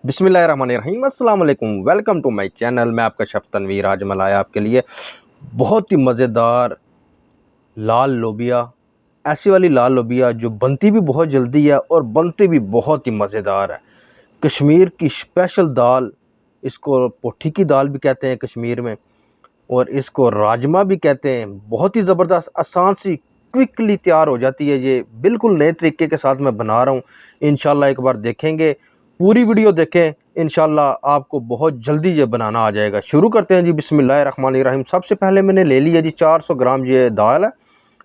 बिस्मिल्लाहिर्रहमानिर्रहीम अस्सलाम वालेकुम। Welcome to my channel. मैं आपका शेफ़ तनवीर। आज मैं लाया आपके लिए बहुत ही मज़ेदार लाल लोबिया, ऐसी वाली लाल लोबिया जो बनती भी बहुत जल्दी है और बनती भी बहुत ही मज़ेदार है। कश्मीर की स्पेशल दाल, इसको पोठी की दाल भी कहते हैं कश्मीर में, और इसको राजमा भी कहते हैं। बहुत ही ज़बरदस्त आसान सी क्विकली तैयार हो जाती है। ये बिल्कुल नए तरीके के साथ मैं बना रहा हूँ। इंशाल्लाह एक बार देखेंगे, पूरी वीडियो देखें, इंशाल्लाह आपको बहुत जल्दी ये बनाना आ जाएगा। शुरू करते हैं जी। बिस्मिल्लाहिर्रहमानिर्रहीम। सबसे पहले मैंने ले लिया जी 400 ग्राम ये दाल है।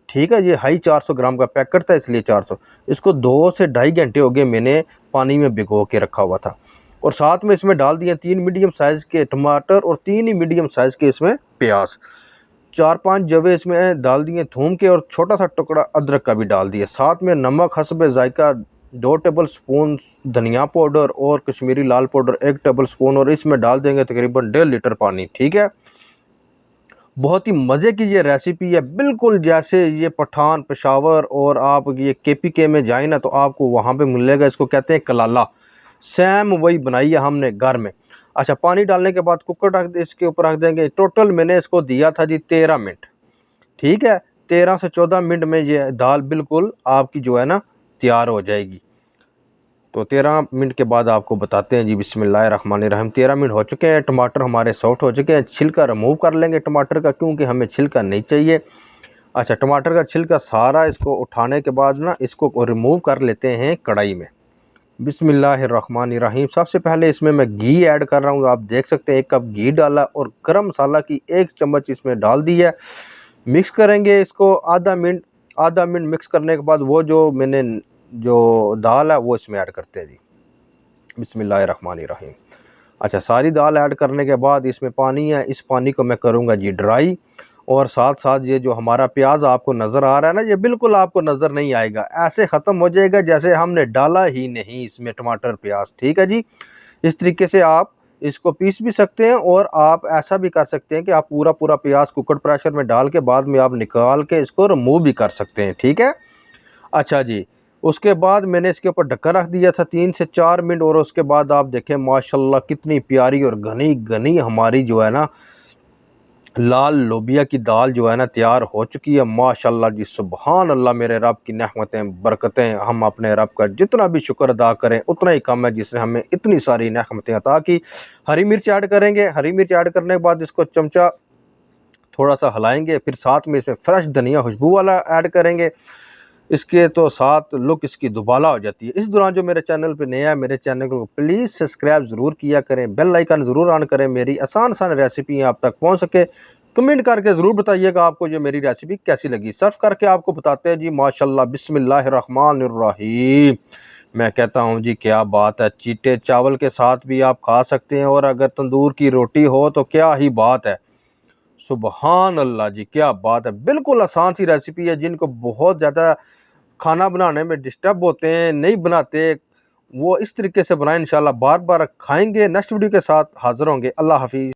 ठीक है, ये हाई 400 ग्राम का पैकेट था इसलिए 400। इसको 2 से ढाई घंटे हो गए मैंने पानी में भिगो के रखा हुआ था। और साथ में इसमें डाल दिए 3 मीडियम साइज़ के टमाटर और 3 ही मीडियम साइज़ के इसमें प्याज। 4-5 जवे इसमें डाल दिए थूम के, और छोटा सा टुकड़ा अदरक का भी डाल दिया। साथ में नमक हस्बे जायका 2 टेबल स्पून धनिया पाउडर और कश्मीरी लाल पाउडर 1 टेबल स्पून, और इसमें डाल देंगे तकरीबन 1.5 लीटर पानी। ठीक है, बहुत ही मज़े की ये रेसिपी है, बिल्कुल जैसे ये पठान, पेशावर और आप ये केपीके में जाए ना तो आपको वहाँ पे मिलेगा। इसको कहते हैं कलाला। सेम वही बनाई है हमने घर में। अच्छा, पानी डालने के बाद कुकर रख दे, इसके ऊपर रख देंगे। टोटल मैंने इसको दिया था जी 13 मिनट। ठीक है, 13 से 14 मिनट में ये दाल बिल्कुल आपकी जो है ना तैयार हो जाएगी। तो 13 मिनट के बाद आपको बताते हैं जी। बिस्मिल्लाहिर्रहमानिर्रहीम। 13 मिनट हो चुके हैं, टमाटर हमारे सॉफ्ट हो चुके हैं। छिलका रिमूव कर लेंगे टमाटर का, क्योंकि हमें छिलका नहीं चाहिए। अच्छा, टमाटर का छिलका सारा इसको उठाने के बाद ना इसको रिमूव कर लेते हैं कढ़ाई में। बिस्मिल्लाहिर्रहमानिर्रहीम। सबसे पहले इसमें मैं घी ऐड कर रहा हूँ। आप देख सकते हैं 1 कप घी डाला, और गरम मसाला की 1 चम्मच इसमें डाल दी है। मिक्स करेंगे इसको आधा मिनट मिक्स करने के बाद वो जो मैंने जो दाल है वो इसमें ऐड करते हैं जी। बिस्मिल्लाहिर्रहमानिर्रहीम। अच्छा, सारी दाल ऐड करने के बाद इसमें पानी है, इस पानी को मैं करूँगा जी ड्राई। और साथ साथ ये जो हमारा प्याज आपको नज़र आ रहा है ना, ये बिल्कुल आपको नज़र नहीं आएगा, ऐसे ख़त्म हो जाएगा जैसे हमने डाला ही नहीं इसमें टमाटर प्याज। ठीक है जी, इस तरीके से आप इसको पीस भी सकते हैं, और आप ऐसा भी कर सकते हैं कि आप पूरा पूरा प्याज कुकर प्रेशर में डाल के बाद में आप निकाल के इसको रिमूव भी कर सकते हैं। ठीक है। अच्छा जी, उसके बाद मैंने इसके ऊपर ढक्कन रख दिया था 3 से 4 मिनट, और उसके बाद आप देखें माशाल्लाह कितनी प्यारी और घनी घनी हमारी जो है ना लाल लोबिया की दाल जो है ना तैयार हो चुकी है। माशाल्लाह जी, सुभान अल्लाह। मेरे रब की नेमतें बरकतें, हम अपने रब का जितना भी शुक्र अदा करें उतना ही कम है, जिसने हमें इतनी सारी नेमतें अता की। हरी मिर्च ऐड करेंगे। हरी मिर्च ऐड करने के बाद इसको चमचा थोड़ा सा हिलाएंगे, फिर साथ में इसमें फ्रेश धनिया खुशबू वाला ऐड करेंगे। इसके तो साथ लुक इसकी दुबाला हो जाती है। इस दौरान जो मेरे चैनल पे नया है, मेरे चैनल को प्लीज़ सब्सक्राइब ज़रूर किया करें, बेल आइकन ज़रूर ऑन करें, मेरी आसान आसान रेसिपी आप तक पहुंच सके। कमेंट करके ज़रूर बताइएगा आपको ये मेरी रेसिपी कैसी लगी। सर्व करके आपको बताते हैं जी। माशाल्लाह, बिस्मिल्लाहिर्रहमानिर्रहीम। मैं कहता हूँ जी क्या बात है। चीटे चावल के साथ भी आप खा सकते हैं, और अगर तंदूर की रोटी हो तो क्या ही बात है। सुबहान अल्लाह जी, क्या बात है। बिल्कुल आसान सी रेसिपी है। जिनको बहुत ज़्यादा खाना बनाने में डिस्टर्ब होते हैं, नहीं बनाते, वो इस तरीके से बनाएं, इंशाल्लाह बार बार खाएंगे। नेक्स्ट वीडियो के साथ हाजिर होंगे। अल्लाह हाफिज़।